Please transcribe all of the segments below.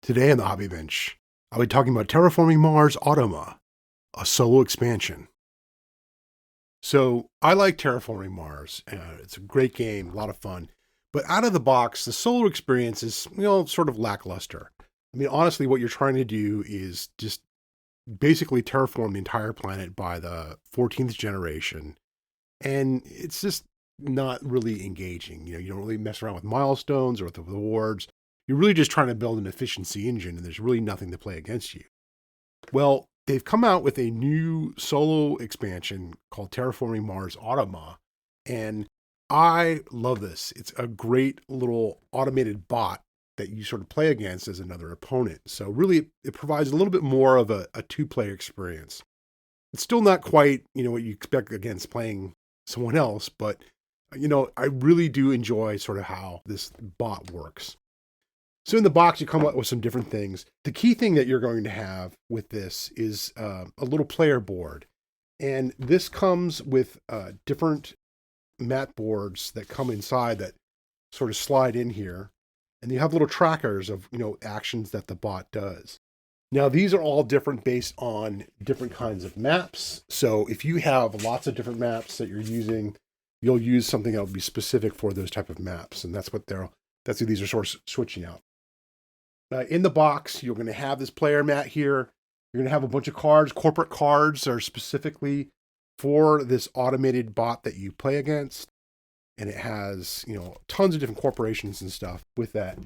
Today on the Hobby Bench, I'll be talking about Terraforming Mars Automa, a solo expansion. So I like Terraforming Mars. It's a great game, a lot of fun. But out of the box, the solo experience is, sort of lackluster. I mean, honestly, what you're trying to do is just basically terraform the entire planet by the 14th generation. And it's just not really engaging. You don't really mess around with milestones or with the rewards. You're really just trying to build an efficiency engine, and there's really nothing to play against you. Well, they've come out with a new solo expansion called Terraforming Mars Automa, and I love this. It's a great little automated bot that you sort of play against as another opponent. So really, it provides a little bit more of a two-player experience. It's still not quite, what you expect against playing someone else, but, I really do enjoy sort of how this bot works. So in the box, you come up with some different things. The key thing that you're going to have with this is a little player board. And this comes with different mat boards that come inside that sort of slide in here. And you have little trackers of, actions that the bot does. Now, these are all different based on different kinds of maps. So if you have lots of different maps that you're using, you'll use something that will be specific for those type of maps. And that's what these are sort of switching out. In the box, you're going to have this player mat here. You're going to have a bunch of cards. Corporate cards are specifically for this automated bot that you play against. And it has, tons of different corporations and stuff with that.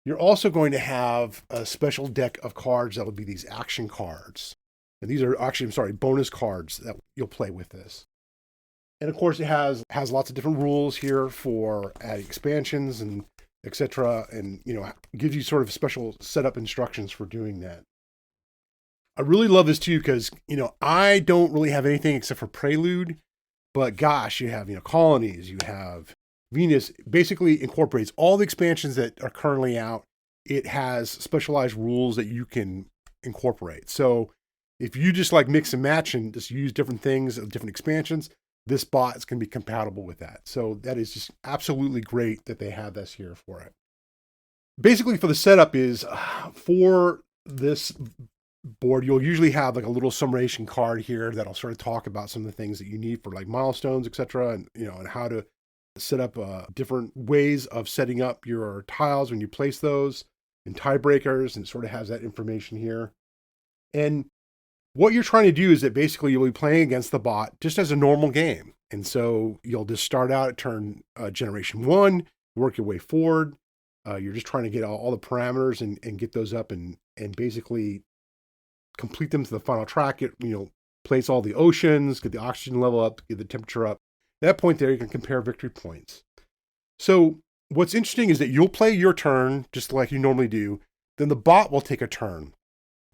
You're also going to have a special deck of cards that will be these action cards. And these are actually, bonus cards that you'll play with this. And of course, it has lots of different rules here for adding expansions and etc. And, gives you sort of special setup instructions for doing that. I really love this too because, I don't really have anything except for Prelude. But gosh, you have, colonies, you have Venus. Basically incorporates all the expansions that are currently out. It has specialized rules that you can incorporate. So if you just like mix and match and just use different things, different expansions, this bot is going to be compatible with that. So that is just absolutely great that they have this here for it. Basically for the setup is for this board, you'll usually have like a little summation card here that'll sort of talk about some of the things that you need for like milestones, etc. And, and how to set up different ways of setting up your tiles when you place those and tiebreakers, and it sort of has that information here. And what you're trying to do is that basically you'll be playing against the bot just as a normal game. And so you'll just start out at turn generation 1, work your way forward. You're just trying to get all the parameters and get those up and basically complete them to the final track. Place all the oceans, get the oxygen level up, get the temperature up. At that point there, you can compare victory points. So what's interesting is that you'll play your turn just like you normally do. Then the bot will take a turn.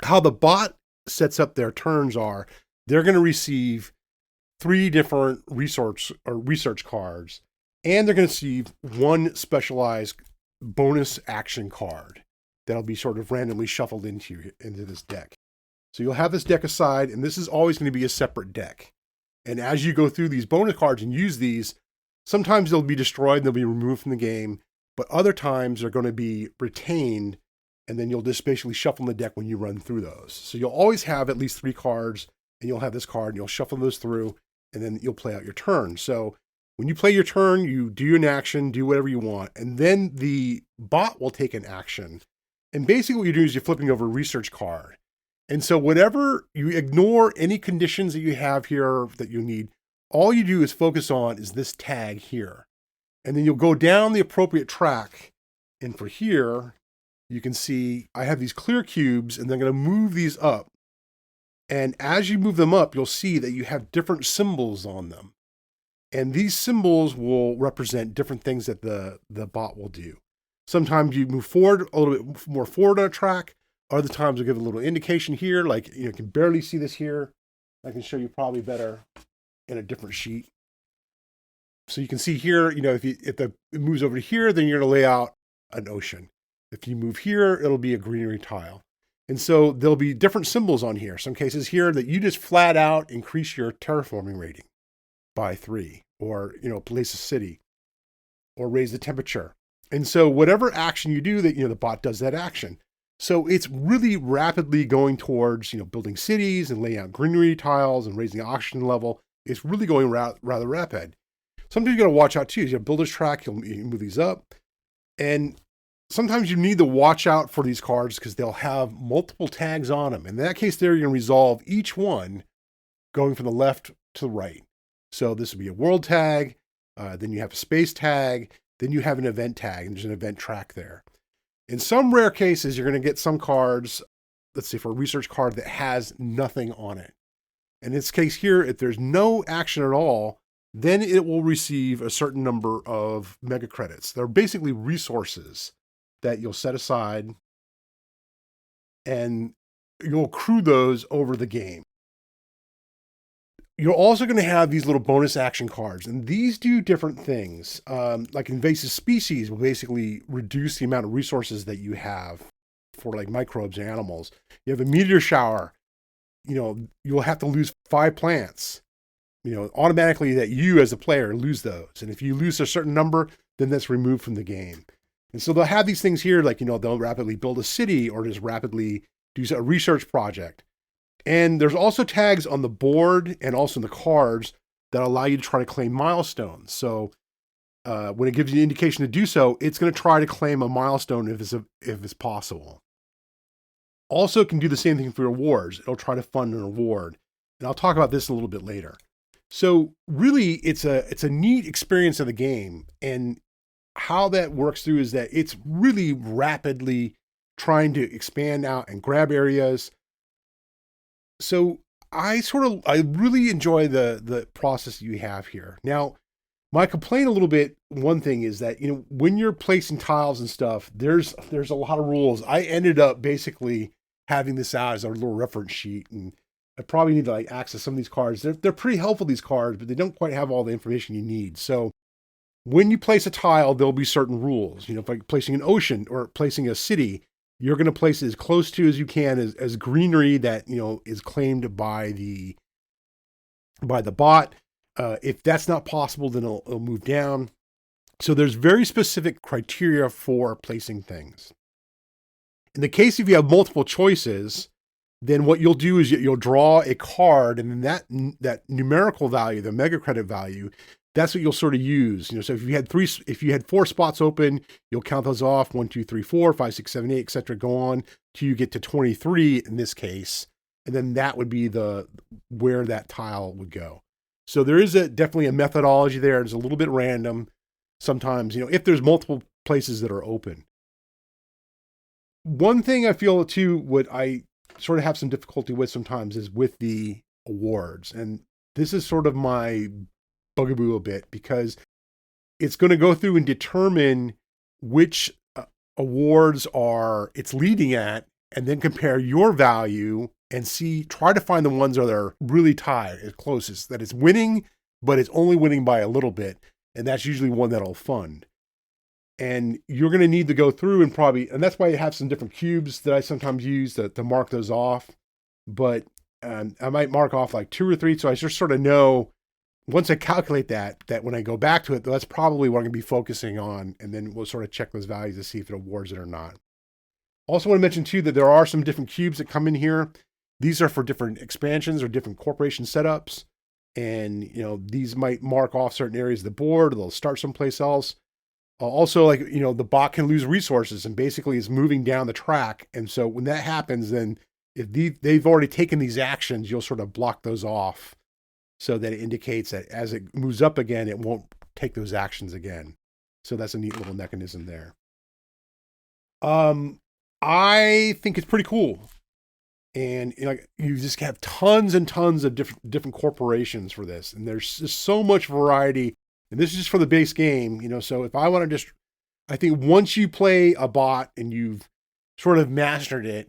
How the bot sets up their turns are, they're going to receive 3 different research cards, and they're going to receive 1 specialized bonus action card that'll be sort of randomly shuffled into this deck. So you'll have this deck aside, and this is always going to be a separate deck. And as you go through these bonus cards and use these, sometimes they'll be destroyed and they'll be removed from the game, but other times they're going to be retained. And then you'll just basically shuffle the deck when you run through those. So you'll always have at least 3 cards, and you'll have this card, and you'll shuffle those through, and then you'll play out your turn. So when you play your turn, you do an action, do whatever you want, and then the bot will take an action. And basically what you're doing is you're flipping over a research card. And so whatever, you ignore any conditions that you have here that you need. All you do is focus on is this tag here. And then you'll go down the appropriate track. And for here, you can see I have these clear cubes, and they're going to move these up. And as you move them up, you'll see that you have different symbols on them. And these symbols will represent different things that the bot will do. Sometimes you move forward a little bit more forward on a track. Other times you'll give a little indication here, like you can barely see this here. I can show you probably better in a different sheet. So you can see here, if it moves over to here, then you're going to lay out an ocean. If you move here, it'll be a greenery tile. And so there'll be different symbols on here. Some cases here that you just flat out increase your terraforming rating by 3, or, place a city, or raise the temperature. And so whatever action you do, that the bot does that action. So it's really rapidly going towards building cities and laying out greenery tiles and raising the oxygen level. It's really going rather rapid. Sometimes you got to watch out too. You have builder's track, you move these up, and sometimes you need to watch out for these cards because they'll have multiple tags on them. In that case, there you're going to resolve each one going from the left to the right. So this would be a world tag, then you have a space tag, then you have an event tag, and there's an event track there. In some rare cases, you're going to get some cards, let's say for a research card that has nothing on it. In this case here, if there's no action at all, then it will receive a certain number of mega credits. They're basically resources that you'll set aside, and you'll accrue those over the game. You're also going to have these little bonus action cards, and these do different things. Like invasive species will basically reduce the amount of resources that you have for like microbes and animals. You have a meteor shower, you'll have to lose 5 plants. Automatically that you as a player lose those. And if you lose a certain number, then that's removed from the game. And so they'll have these things here, like, they'll rapidly build a city or just rapidly do a research project. And there's also tags on the board and also in the cards that allow you to try to claim milestones. So when it gives you an indication to do so, it's going to try to claim a milestone if it's possible. Also, it can do the same thing for awards. It'll try to fund an award. And I'll talk about this a little bit later. So really, it's a neat experience of the game. And how that works through is that it's really rapidly trying to expand out and grab areas. So I really enjoy the process you have here. Now, my complaint a little bit, one thing is that, when you're placing tiles and stuff, there's a lot of rules. I ended up basically having this out as a little reference sheet, and I probably need to access some of these cards. They're pretty helpful, these cards, but they don't quite have all the information you need. So when you place a tile, there'll be certain rules. If like placing an ocean or placing a city, you're going to place it as close to as you can as greenery that is claimed by the bot. If that's not possible, then it'll move down. So there's very specific criteria for placing things. In the case if you have multiple choices, then what you'll do is you'll draw a card, and then that numerical value, the mega credit value, that's what you'll sort of use. So if you had 4 spots open, you'll count those off 1, 2, 3, 4, 5, 6, 7, 8, etc. Go on till you get to 23 in this case, and then that would be where that tile would go. So there is definitely a methodology there. It's a little bit random sometimes. If there's multiple places that are open. One thing I feel too, what I sort of have some difficulty with sometimes is with the awards, and this is sort of my bugaboo a bit, because it's going to go through and determine which awards it's leading at, and then compare your value and try to find the ones that are really tied, as closest, that it's winning, but it's only winning by a little bit. And that's usually one that'll fund. And you're going to need to go through and that's why you have some different cubes that I sometimes use to mark those off. But I might mark off like 2 or 3. So I just sort of know, once I calculate that when I go back to it, that's probably what I'm going to be focusing on. And then we'll sort of check those values to see if it awards it or not. Also want to mention too, that there are some different cubes that come in here. These are for different expansions or different corporation setups. And, these might mark off certain areas of the board, or they'll start someplace else. Also, the bot can lose resources and basically is moving down the track. And so when that happens, then if they've already taken these actions, you'll sort of block those off so that it indicates that as it moves up again, it won't take those actions again. So that's a neat little mechanism there. I think it's pretty cool. And you just have tons and tons of different corporations for this. And there's just so much variety. And this is just for the base game, so if I want to I think once you play a bot and you've sort of mastered it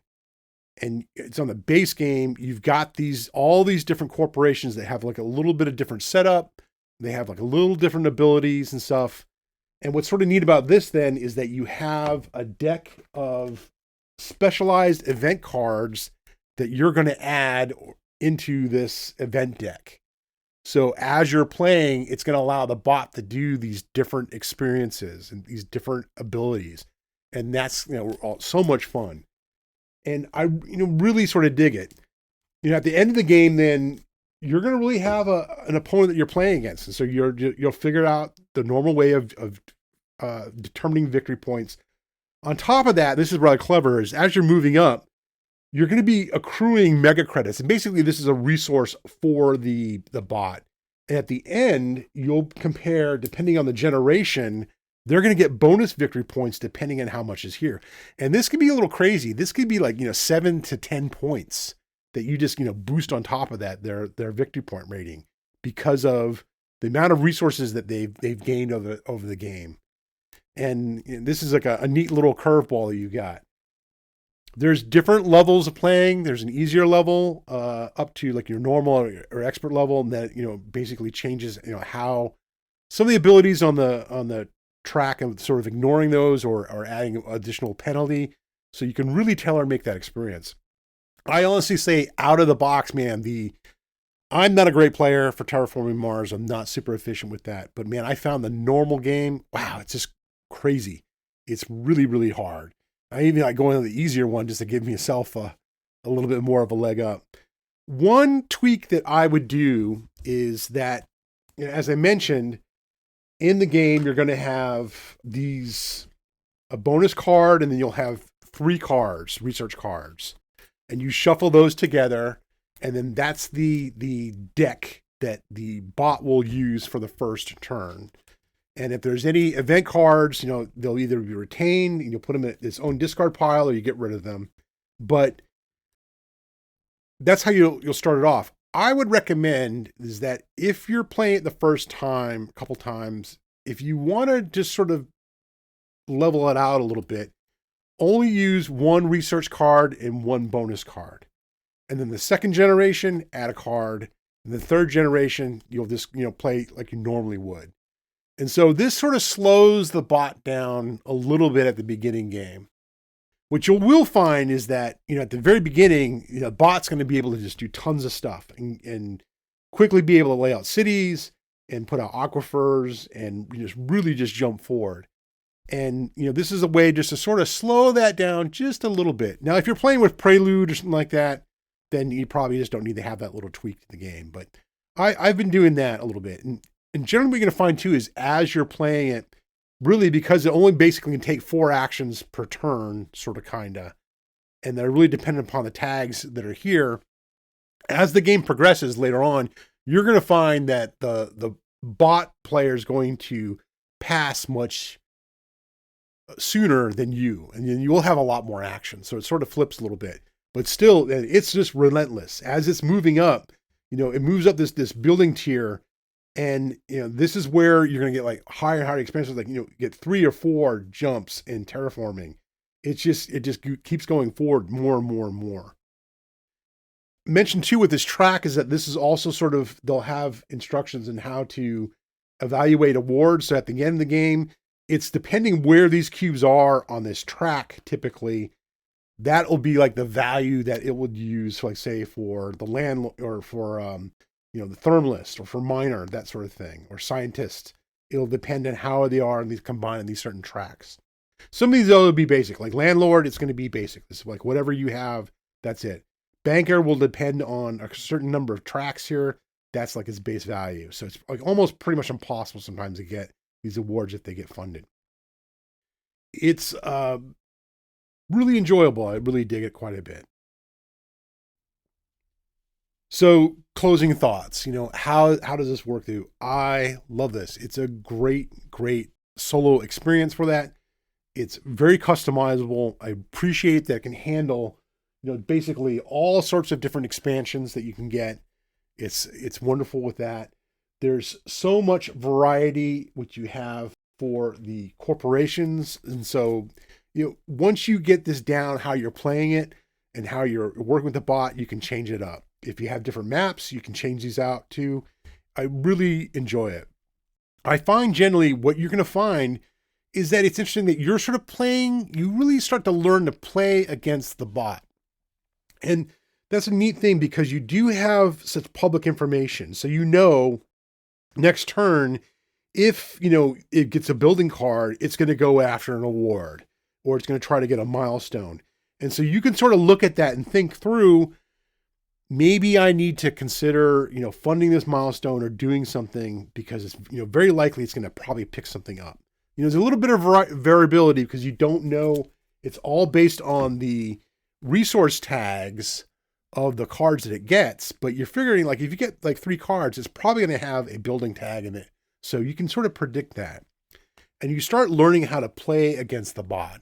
and it's on the base game, you've got all these different corporations that have like a little bit of different setup. They have like a little different abilities and stuff. And what's sort of neat about this then is that you have a deck of specialized event cards that you're going to add into this event deck. So as you're playing, it's going to allow the bot to do these different experiences and these different abilities. And that's, so much fun. And I, really sort of dig it. At the end of the game, then you're going to really have an opponent that you're playing against. And so you'll figure out the normal way of determining victory points. On top of that, this is rather clever, is as you're moving up, you're going to be accruing mega credits. And basically this is a resource for the bot. And at the end, you'll compare, depending on the generation, they're going to get bonus victory points depending on how much is here. And this could be a little crazy. This could be like, 7 to 10 points that you just, boost on top of that, their victory point rating, because of the amount of resources that they've gained over the game. And this is like a neat little curveball that you got. There's different levels of playing. There's an easier level up to like your normal or expert level, and that basically changes how some of the abilities on the track and sort of ignoring those or adding additional penalty, so you can really tailor make that experience. I honestly say, out of the box, man, I'm not a great player for Terraforming Mars. I'm not super efficient with that, but man, I found the normal game, wow, it's just crazy. It's really, really hard. I even like going on the easier one just to give myself a little bit more of a leg up. One tweak that I would do is that, as I mentioned, in the game, you're going to have a bonus card, and then you'll have 3 cards, research cards, and you shuffle those together. And then that's the deck that the bot will use for the first turn. And if there's any event cards, they'll either be retained and you'll put them in its own discard pile, or you get rid of them. But that's how you'll start it off. I would recommend is that if you're playing it the first time, a couple times, if you want to just sort of level it out a little bit, only use 1 research card and 1 bonus card. And then the second generation, add a card. And the third generation, you'll just, play like you normally would. And so this sort of slows the bot down a little bit at the beginning game. What you will find is that, at the very beginning, the bot's going to be able to just do tons of stuff and quickly be able to lay out cities and put out aquifers and really just jump forward. And, this is a way just to sort of slow that down just a little bit. Now, if you're playing with Prelude or something like that, then you probably just don't need to have that little tweak to the game. But I've been doing that a little bit. And generally what you're going to find too is as you're playing it, really, because it only basically can take 4 actions per turn, sort of, kinda, and they're really dependent upon the tags that are here. As the game progresses later on, you're going to find that the bot player is going to pass much sooner than you, and then you will have a lot more action. So it sort of flips a little bit, but still, it's just relentless. As it's moving up, it moves up this building tier. And, this is where you're going to get like higher and higher expansions, like, get 3 or 4 jumps in terraforming. It just keeps going forward more and more and more. Mentioned too with this track is that this is also sort of, they'll have instructions on how to evaluate awards. So at the end of the game, it's depending where these cubes are on this track, typically, that will be like the value that it would use, like say for the land or for, the thermalist, or for miner, that sort of thing, or scientist. It'll depend on how they are in these combined in these certain tracks. Some of these will be basic, like landlord, it's going to be basic. It's like whatever you have, that's it. Banker will depend on a certain number of tracks here. That's like its base value. So it's like almost pretty much impossible sometimes to get these awards if they get funded. It's really enjoyable. I really dig it quite a bit. So closing thoughts, how does this work through? I love this. It's a great solo experience for that. It's very customizable. I appreciate that it can handle, basically all sorts of different expansions that you can get. It's wonderful with that. There's so much variety which you have for the corporations. And so, once you get this down, how you're playing it and how you're working with the bot, you can change it up. If you have different maps, you can change these out too. I really enjoy it. I find generally what you're going to find is that it's interesting that you're sort of playing, you really start to learn to play against the bot. And that's a neat thing because you do have such public information. So next turn, if it gets a building card, it's going to go after an award or it's going to try to get a milestone. And so you can sort of look at that and think through, maybe I need to consider, funding this milestone or doing something because it's, very likely it's going to probably pick something up. There's a little bit of variability because you don't know. It's all based on the resource tags of the cards that it gets, but you're figuring like if you get like 3 cards, it's probably going to have a building tag in it. So you can sort of predict that. And you start learning how to play against the bot.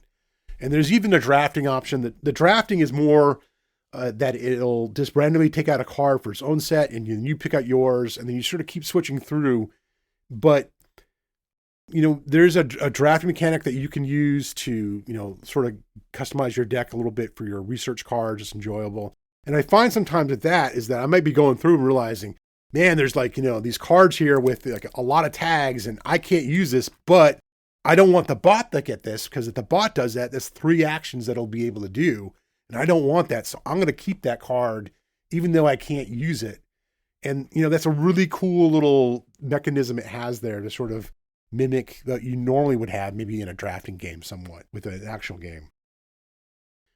And there's even a drafting option. The drafting is more that it'll just randomly take out a card for its own set and you pick out yours and then you sort of keep switching through. But, there's a drafting mechanic that you can use to, sort of customize your deck a little bit for your research cards. It's enjoyable. And I find sometimes that is that I might be going through and realizing, man, there's like, these cards here with like a lot of tags and I can't use this, but I don't want the bot to get this because if the bot does that, there's 3 actions that it'll be able to do. And I don't want that. So I'm going to keep that card even though I can't use it. And, that's a really cool little mechanism it has there to sort of mimic that you normally would have maybe in a drafting game somewhat with an actual game.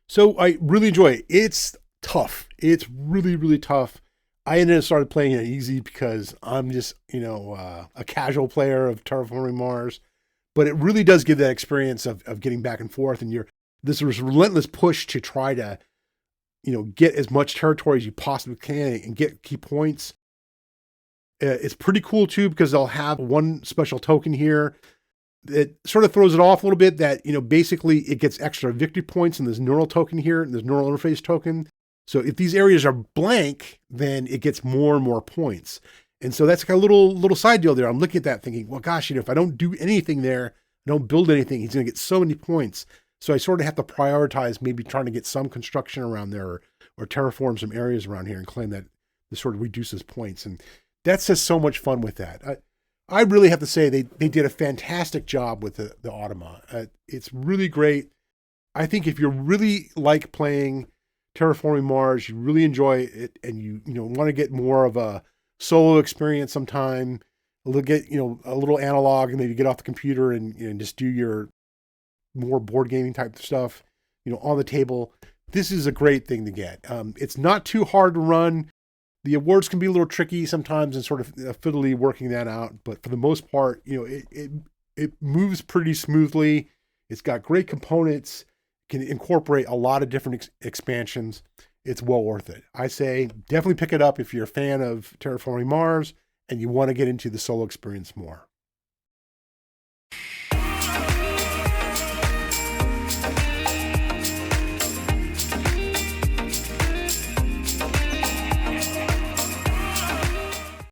So I really enjoy it. It's tough. It's really, really tough. I ended up started playing it easy because I'm just, a casual player of Terraforming Mars, but it really does give that experience of getting back and forth and this relentless push to try to, get as much territory as you possibly can and get key points. It's pretty cool too, because they'll have one special token here. It sort of throws it off a little bit that, basically it gets extra victory points and there's neural token here and there's neural interface token. So if these areas are blank, then it gets more and more points. And so that's like a little side deal there. I'm looking at that thinking, well, gosh, if I don't do anything there, I don't build anything, he's going to get so many points. So I sort of have to prioritize maybe trying to get some construction around there or terraform some areas around here and claim that this sort of reduces points. And that's just so much fun with that. I really have to say they did a fantastic job with the Automa. It's really great. I think if you really like playing Terraforming Mars, you really enjoy it, and you want to get more of a solo experience sometime, get a little analog and maybe get off the computer and just do your more board gaming type stuff, on the table. This is a great thing to get. It's not too hard to run. The awards can be a little tricky sometimes and sort of fiddly working that out, but for the most part, it moves pretty smoothly. It's got great components, can incorporate a lot of different expansions. It's well worth it. I say definitely pick it up if you're a fan of Terraforming Mars and you want to get into the solo experience more.